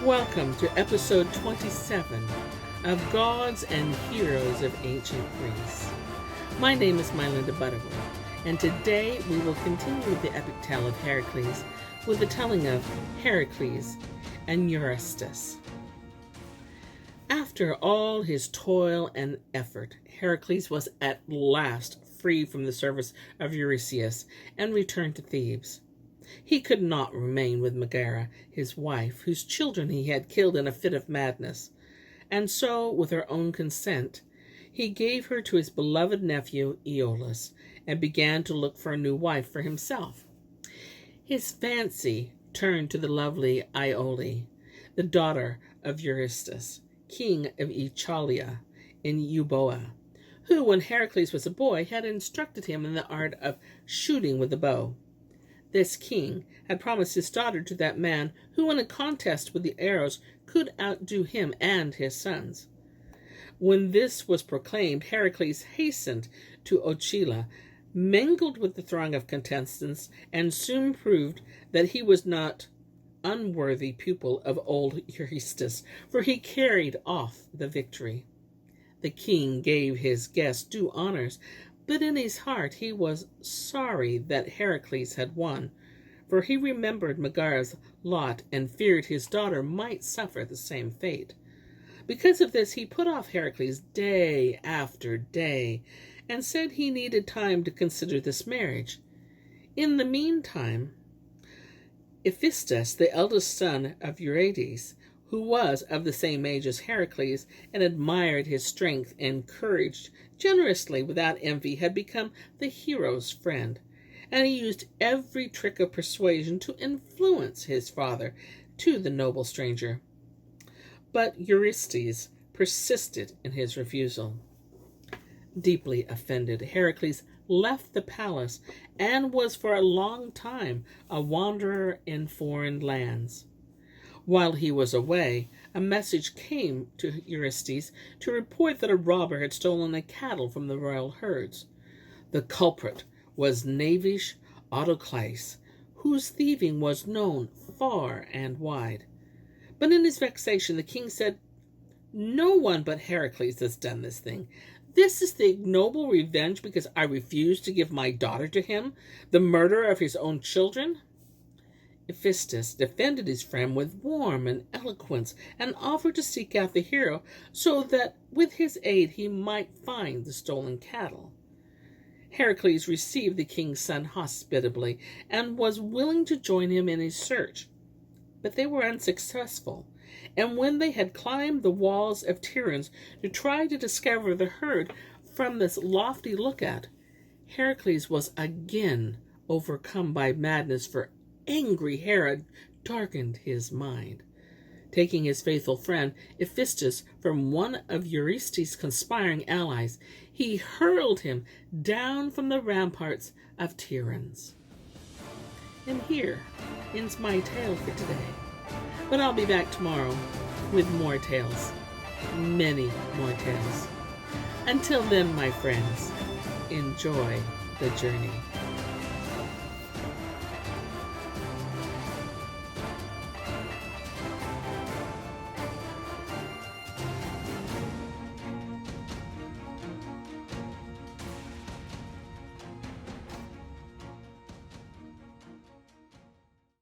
Welcome to episode 27 of Gods and Heroes of Ancient Greece. My name is MyLinda Butterworth, and today we will continue with the epic tale of Heracles with the telling of Heracles and Eurytus. After all his toil and effort, Heracles was at last free from the service of Eurytus and returned to Thebes. He could not remain with Megara, his wife, whose children he had killed in a fit of madness, and so, with her own consent, he gave her to his beloved nephew Iolaus, and began to look for a new wife for himself. His fancy turned to the lovely Iole, the daughter of Eurytus, king of Iphitus in Euboea, who, when Heracles was a boy, had instructed him in the art of shooting with the bow. This king had promised his daughter to that man who, in a contest with the arrows, could outdo him and his sons. When this was proclaimed, Heracles hastened to Iole, mingled with the throng of contestants, and soon proved that he was not unworthy pupil of old Eurytus, for he carried off the victory. The king gave his guest due honors, but in his heart he was sorry that Heracles had won, for he remembered Megara's lot and feared his daughter might suffer the same fate. Because of this, he put off Heracles day after day, and said he needed time to consider this marriage. In the meantime, Iphitus, the eldest son of Eurytus, who was of the same age as Heracles and admired his strength and courage generously without envy, had become the hero's friend, and he used every trick of persuasion to influence his father to the noble stranger. But Eurytus persisted in his refusal. Deeply offended, Heracles left the palace and was for a long time a wanderer in foreign lands. While he was away, a message came to Eurytus to report that a robber had stolen the cattle from the royal herds. The culprit was knavish Autocles, whose thieving was known far and wide. But in his vexation, the king said, "No one but Heracles has done this thing. This is the ignoble revenge because I refused to give my daughter to him, the murderer of his own children?" Iphitus defended his friend with warmth and eloquence, and offered to seek out the hero so that with his aid he might find the stolen cattle. Heracles received the king's son hospitably and was willing to join him in his search. But they were unsuccessful, and when they had climbed the walls of Tiryns to try to discover the herd from this lofty lookout, Heracles was again overcome by madness, for angry Hera darkened his mind. Taking his faithful friend Iphitus from one of Eurytus' conspiring allies, he hurled him down from the ramparts of Tiryns. And here ends my tale for today. But I'll be back tomorrow with more tales, many more tales. Until then, my friends, enjoy the journey.